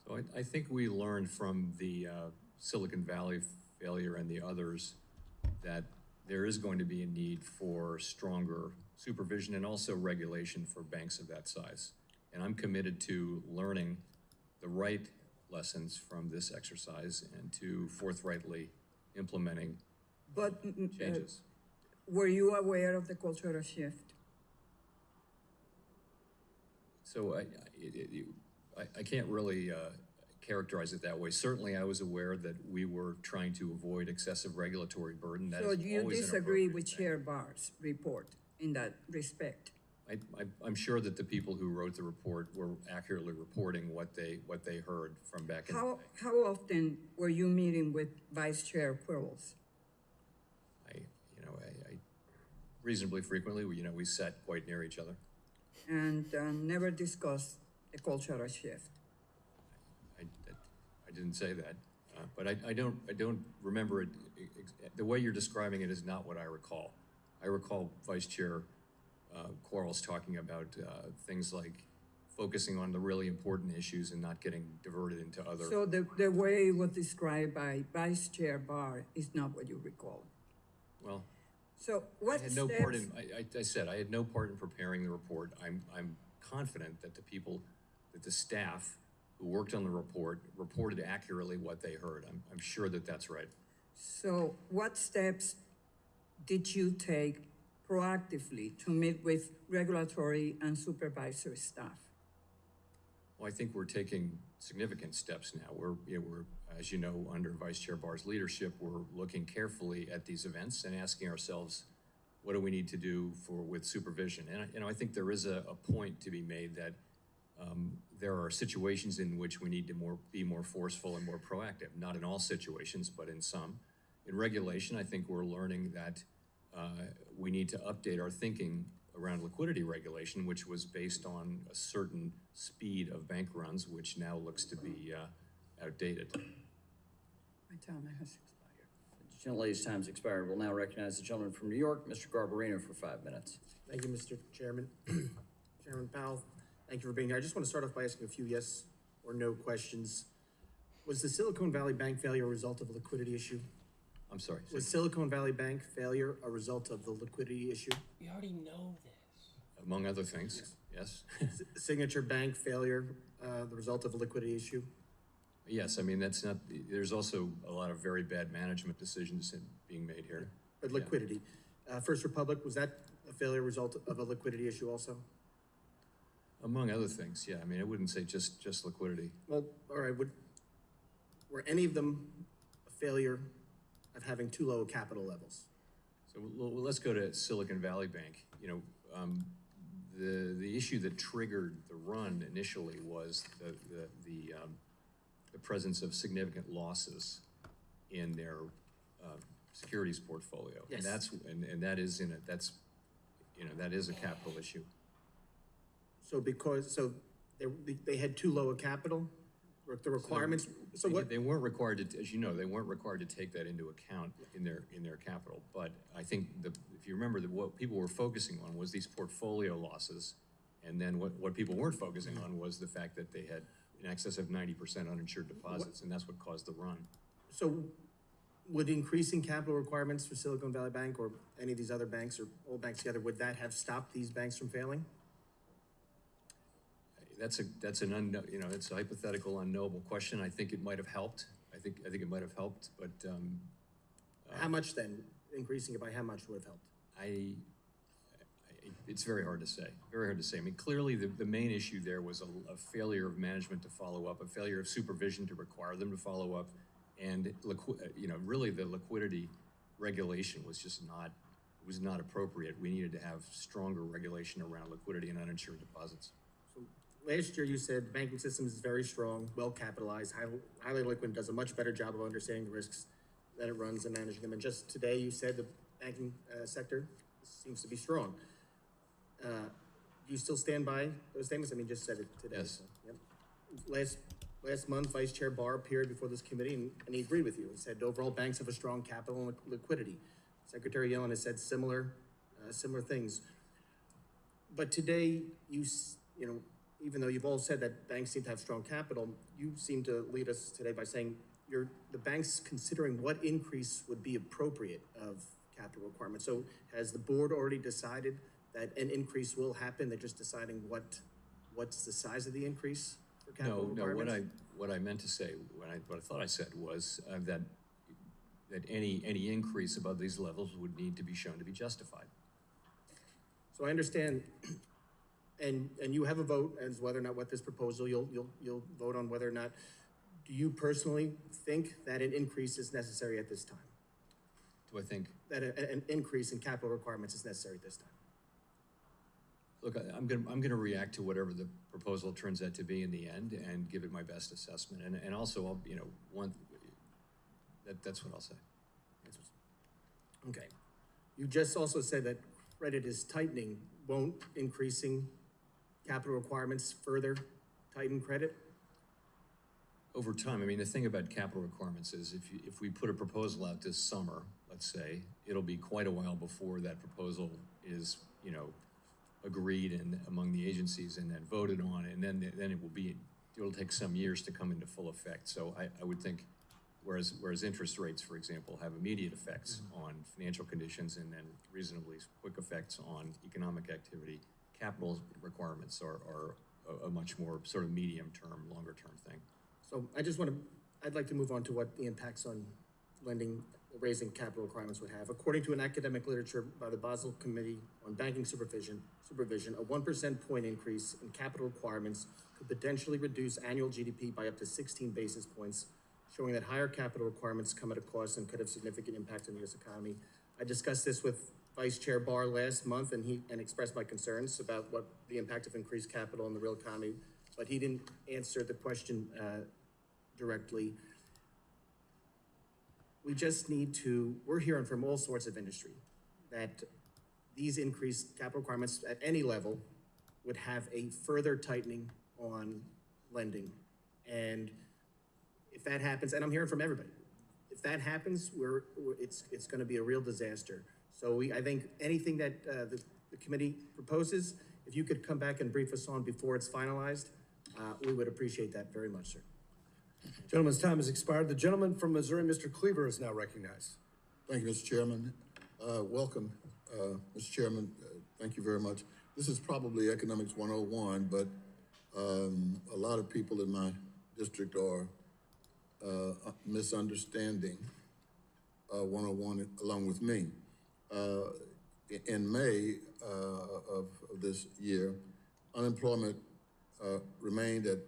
So I think we learned from the Silicon Valley failure and the others, that there is going to be a need for stronger supervision and also regulation for banks of that size. And I'm committed to learning the right lessons from this exercise and to forthrightly implementing But changes. were you aware of the cultural shift? So I can't really characterize it that way. Certainly, I was aware that we were trying to avoid excessive regulatory burden. That So is you always an disagree appropriate with thing. Chair Barr's report in that respect? I'm sure that the people who wrote the report were accurately reporting what they heard from back in the day. How often were you meeting with Vice Chair Quirrells? I reasonably frequently, we sat quite near each other. And never discussed the cultural shift? I didn't say that, but I don't remember it. The way you're describing it is not what I recall. I recall Vice Chair Quarles talking about things like focusing on the really important issues and not getting diverted into other. So the way it was described by Vice Chair Barr is not what you recall? Well, So what I had steps? no part in. I said I had no part in preparing the report. I'm confident that the staff who worked on the report reported accurately what they heard. I'm sure that that's right. So what steps did you take proactively to meet with regulatory and supervisory staff? Well, I think we're taking significant steps now. We're, as you know, under Vice Chair Barr's leadership, we're looking carefully at these events and asking ourselves, what do we need to do with supervision? And I think there is a point to be made that there are situations in which we need to be more forceful and more proactive. Not in all situations, but in some. In regulation, I think we're learning that we need to update our thinking around liquidity regulation, which was based on a certain speed of bank runs, which now looks to be outdated. My time has expired. The gentlelady's time's expired. We'll now recognize the gentleman from New York, Mr. Garbarino, for 5 minutes. Thank you, Mr. Chairman. Chairman Powell, thank you for being here. I just want to start off by asking a few yes or no questions. Was the Silicon Valley Bank failure a result of a liquidity issue? I'm sorry. Was Silicon Valley Bank failure a result of the liquidity issue? We already know this. Among other things, yes. Signature Bank failure, the result of a liquidity issue? Yes, I mean, that's not, there's also a lot of very bad management decisions being made here. But Yeah. liquidity. First Republic, was that a failure result of a liquidity issue also? Among other things, yeah. I mean, I wouldn't say just liquidity. Well, all right, were any of them a failure of having too low capital levels? So let's go to Silicon Valley Bank. The issue that triggered the run initially was the presence of significant losses in their securities portfolio. Yes. And that is that is a capital issue. So they had too low a capital, the requirements, so what? They weren't required to, as you know, they weren't required to take that into account in their capital. But I think if you remember that what people were focusing on was these portfolio losses, and then what people weren't focusing on was the fact that they had in excess of 90% uninsured deposits, and that's what caused the run. So would increasing capital requirements for Silicon Valley Bank or any of these other banks or all banks together, would that have stopped these banks from failing? That's an unknown, it's a hypothetical, unknowable question. I think it might have helped. I think it might have helped, but How much then? Increasing it by how much would have helped? It's very hard to say. Very hard to say. I mean, clearly the main issue there was a failure of management to follow up, a failure of supervision to require them to follow up, and really the liquidity regulation was just not appropriate. We needed to have stronger regulation around liquidity and uninsured deposits. Last year, you said the banking system is very strong, well-capitalized, highly liquid, does a much better job of understanding the risks that it runs and managing them. And just today, you said the banking sector seems to be strong. Do you still stand by those statements? I mean, just said it today. Yes. So, yep. Last month, Vice Chair Barr appeared before this committee and he agreed with you. He said overall banks have a strong capital and liquidity. Secretary Yellen has said similar things. But today, even though you've all said that banks seem to have strong capital, you seem to lead us today by saying the bank's considering what increase would be appropriate of capital requirements. So has the board already decided that an increase will happen? They're just deciding what's the size of the increase for capital requirements? No, what I meant to say, what I thought I said was that any increase above these levels would need to be shown to be justified. So I understand, and you have a vote as whether or not what this proposal, you'll vote on whether or not. Do you personally think that an increase is necessary at this time? Do I think? That an increase in capital requirements is necessary at this time? Look, I'm gonna react to whatever the proposal turns out to be in the end and give it my best assessment. And also, that's what I'll say. Okay. You just also said that credit is tightening. Won't increasing capital requirements further tighten credit? Over time, I mean, the thing about capital requirements is if we put a proposal out this summer, let's say, it'll be quite a while before that proposal is, agreed among the agencies and then voted on, and then it'll take some years to come into full effect. So I would think, whereas interest rates, for example, have immediate effects on financial conditions and then reasonably quick effects on economic activity, capital requirements are a much more sort of medium-term, longer-term thing. So I'd like to move on to what the impacts on lending, raising capital requirements would have. According to an academic literature by the Basel Committee on Banking Supervision, a 1% point increase in capital requirements could potentially reduce annual GDP by up to 16 basis points, showing that higher capital requirements come at a cost and could have significant impact on the U.S. economy. I discussed this with Vice Chair Barr last month, and expressed my concerns about what the impact of increased capital in the real economy, but he didn't answer the question directly. We're hearing from all sorts of industry that these increased capital requirements at any level would have a further tightening on lending. And if that happens, and I'm hearing from everybody, if that happens, it's going to be a real disaster. So I think anything that the committee proposes, if you could come back and brief us on before it's finalized, we would appreciate that very much, sir. Gentleman's time has expired. The gentleman from Missouri, Mr. Cleaver, is now recognized. Thank you, Mr. Chairman. Welcome, Mr. Chairman. Thank you very much. This is probably Economics 101, but a lot of people in my district are misunderstanding 101 along with me. In May of this year, unemployment remained at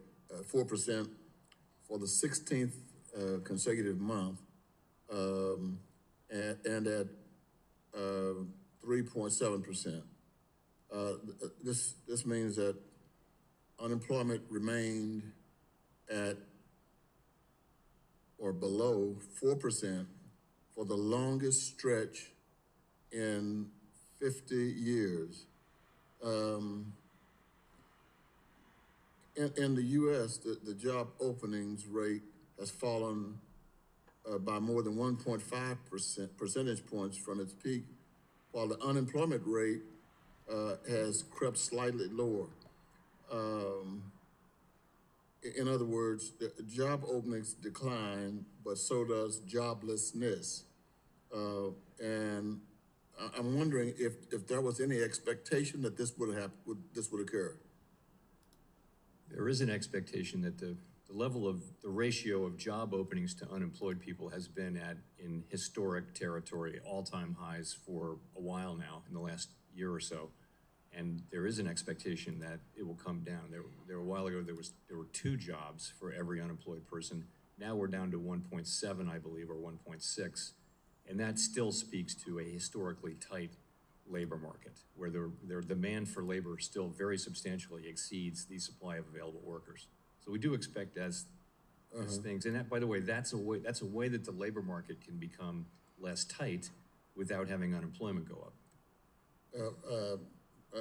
4% for the 16th consecutive month, and at 3.7%. This means that unemployment remained at or below 4% for the longest stretch in 50 years. In the U.S., the job openings rate has fallen by more than 1.5 percentage points from its peak, while the unemployment rate has crept slightly lower. In other words, the job openings decline, but so does joblessness. And I'm wondering if there was any expectation that this would occur. There is an expectation that the ratio of job openings to unemployed people has been in historic territory, all-time highs for a while now, in the last year or so. And there is an expectation that it will come down. There a while ago, there were 2 jobs for every unemployed person. Now we're down to 1.7, I believe, or 1.6. And that still speaks to a historically tight labor market, where their demand for labor still very substantially exceeds the supply of available workers. So we do expect as things, and that, by the way, that's a way that the labor market can become less tight without having unemployment go up.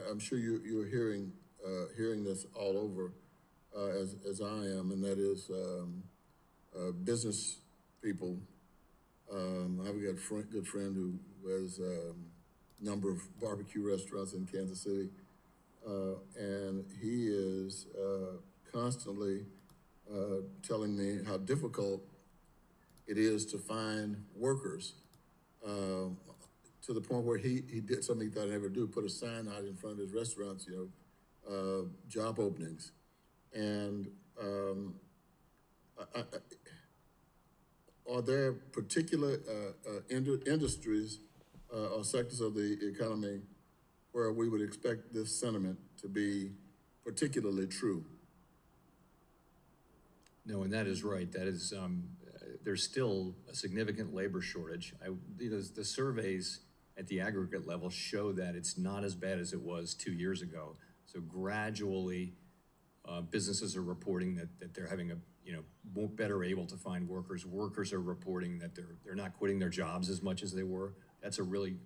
I'm sure you're hearing this all over, as I am, and that is business people. I've got a good friend who has number of barbecue restaurants in Kansas City, and he is constantly telling me how difficult it is to find workers. To the point where he did something he thought he'd never do, put a sign out in front of his restaurants, job openings. And are there particular industries or sectors of the economy where we would expect this sentiment to be particularly true? No, and that is right. That is, there's still a significant labor shortage. The surveys at the aggregate level show that it's not as bad as it was 2 years ago. So gradually, businesses are reporting that they're having better able to find workers. Workers are reporting that they're not quitting their jobs as much as they were. That's a really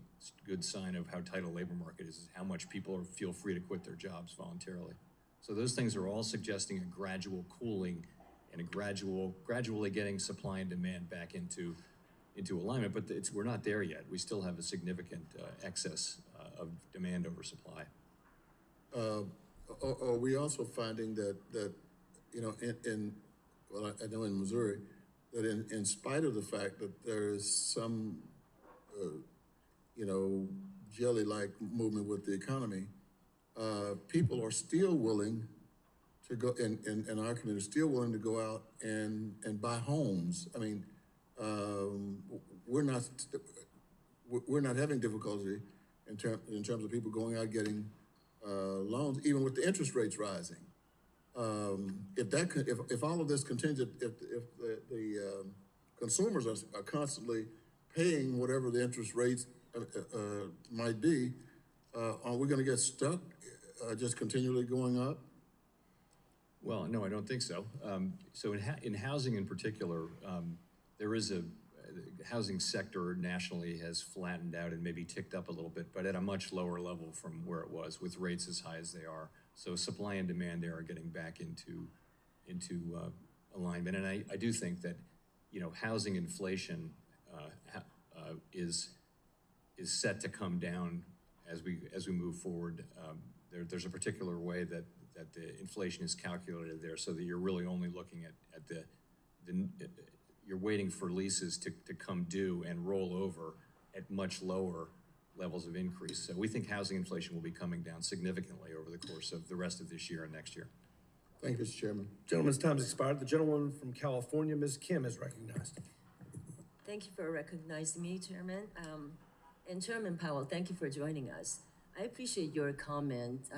good sign of how tight a labor market is how much people feel free to quit their jobs voluntarily. So those things are all suggesting a gradual cooling and a gradually getting supply and demand back into alignment, but we're not there yet. We still have a significant excess of demand over supply. Are we also finding that I know in Missouri, that in spite of the fact that there is some, jelly-like movement with the economy, people are still willing to go, in our community, still willing to go out and buy homes. I mean, we're not having difficulty in terms of people going out getting loans, even with the interest rates rising. If all of this continues, if the consumers are constantly paying whatever the interest rates might be, are we going to get stuck just continually going up? Well, no, I don't think so. So in housing in particular, there is the housing sector nationally has flattened out and maybe ticked up a little bit, but at a much lower level from where it was with rates as high as they are. So supply and demand there are getting back into alignment. And I do think that, housing inflation is set to come down as we move forward. There's a particular way that the inflation is calculated there, so that you're really only looking at you're waiting for leases to come due and roll over at much lower levels of increase. So we think housing inflation will be coming down significantly over the course of the rest of this year and next year. Thank you, Mr. Chairman. Gentleman's time has expired. The gentleman from California, Ms. Kim, is recognized. Thank you for recognizing me, Chairman. And Chairman Powell, thank you for joining us. I appreciate your comment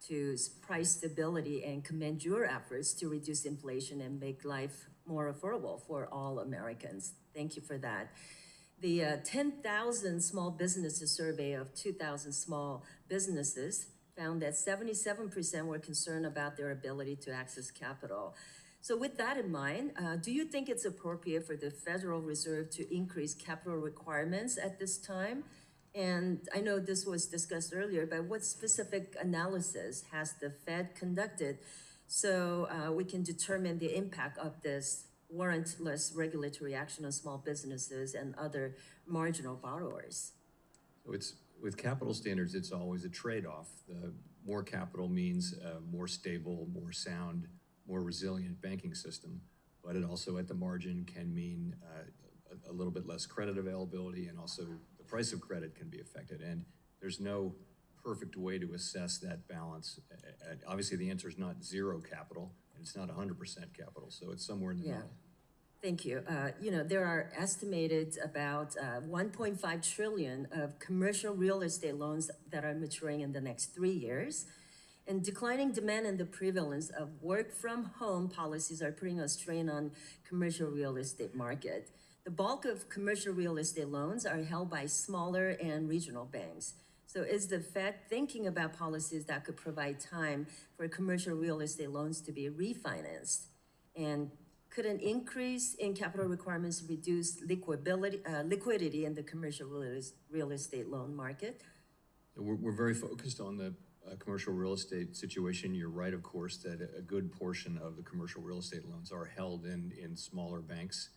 to price stability and commend your efforts to reduce inflation and make life more affordable for all Americans. Thank you for that. The 10,000 small businesses survey of 2,000 small businesses found that 77% were concerned about their ability to access capital. So with that in mind, do you think it's appropriate for the Federal Reserve to increase capital requirements at this time? And I know this was discussed earlier, but what specific analysis has the Fed conducted so we can determine the impact of this warrantless regulatory action on small businesses and other marginal borrowers? So with capital standards, it's always a trade-off. The more capital means a more stable, more sound, more resilient banking system, but it also at the margin can mean a little bit less credit availability, and also the price of credit can be affected. And there's no perfect way to assess that balance. Obviously, the answer is not zero capital, and it's not 100% capital, so it's somewhere in the middle. Thank you. There are estimated about 1.5 trillion of commercial real estate loans that are maturing in the next 3 years. And declining demand and the prevalence of work from home policies are putting a strain on commercial real estate market. The bulk of commercial real estate loans are held by smaller and regional banks. So is the Fed thinking about policies that could provide time for commercial real estate loans to be refinanced? And could an increase in capital requirements reduce liquidity in the commercial real estate loan market? We're very focused on the commercial real estate situation. You're right, of course, that a good portion of the commercial real estate loans are held in smaller banks.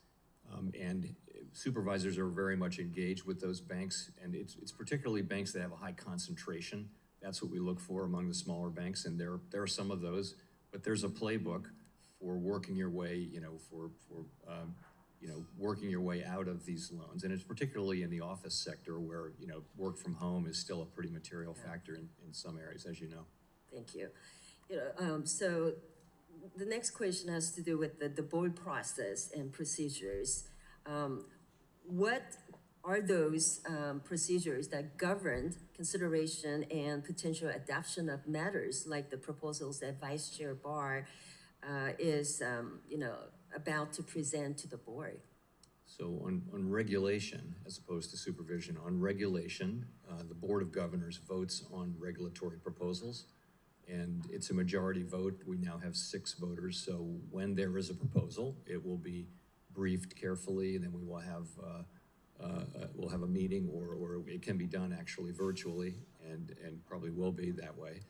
And supervisors are very much engaged with those banks. And it's particularly banks that have a high concentration. That's what we look for among the smaller banks. And there are some of those, but there's a playbook for working your way, for working your way out of these loans. And it's particularly in the office sector where, work from home is still a pretty material factor in some areas, as you know. Thank you. So the next question has to do with the board process and procedures. What are those procedures that govern consideration and potential adoption of matters like the proposals that Vice Chair Barr is, about to present to the board? So on regulation, as opposed to supervision, on regulation, the Board of Governors votes on regulatory proposals, and it's a majority vote. We now have 6 voters, so when there is a proposal, it will be briefed carefully, and then we will have we'll have a meeting, or it can be done actually virtually, and probably will be that way,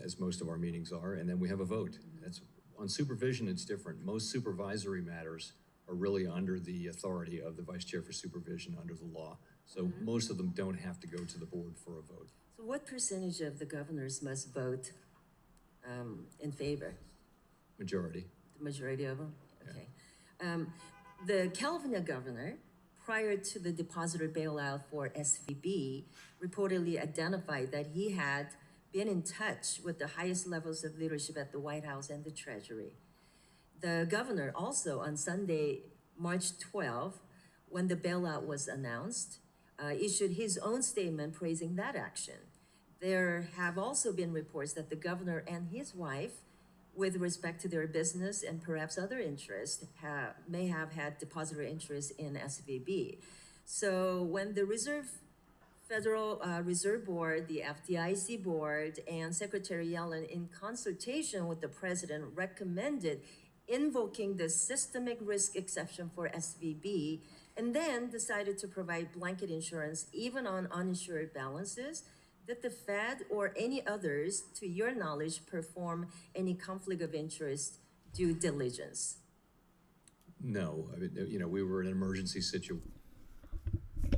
as most of our meetings are, and then we have a vote. That's on supervision. It's different. Most supervisory matters are really under the authority of the Vice Chair for Supervision under the law. So most of them don't have to go to the board for a vote. So what percentage of the governors must vote in favor? Majority. The majority of them? Okay. The California governor, prior to the depositor bailout for SVB, reportedly identified that he had been in touch with the highest levels of leadership at the White House and the Treasury. The governor also on Sunday, March 12, when the bailout was announced, issued his own statement praising that action. There have also been reports that the governor and his wife, with respect to their business and perhaps other interests, may have had depositor interest in SVB. So when the Federal Reserve Board, the FDIC board, and Secretary Yellen, in consultation with the president, recommended invoking the systemic risk exception for SVB, and then decided to provide blanket insurance even on uninsured balances, did the Fed or any others, to your knowledge, perform any conflict of interest due diligence? No, I mean, we were in an emergency situation.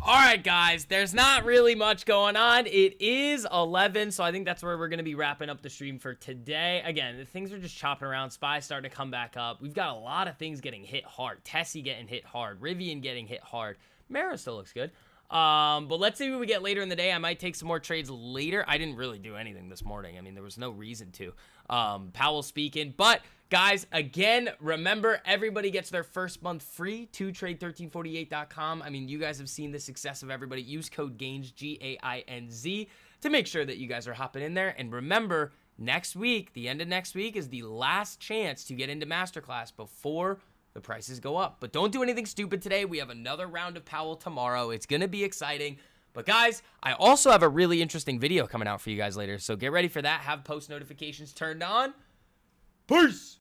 All right, guys, there's not really much going on. It is 11, so I think that's where we're going to be wrapping up the stream for today. Again, the things are just chopping around. Spy starting to come back up. We've got a lot of things getting hit hard. Tessie getting hit hard. Rivian getting hit hard. Mara still looks good. But let's see what we get later in the day. I might take some more trades later. I didn't really do anything this morning. I mean, there was no reason to. Powell speaking. But, guys, again, remember, everybody gets their first month free to trade1348.com. I mean, you guys have seen the success of everybody. Use code GAINZ, GAINZ, to make sure that you guys are hopping in there. And remember, next week, the end of next week, is the last chance to get into Masterclass before the prices go up. But don't do anything stupid today. We have another round of Powell tomorrow. It's going to be exciting. But guys, I also have a really interesting video coming out for you guys later. So get ready for that. Have post notifications turned on. Peace!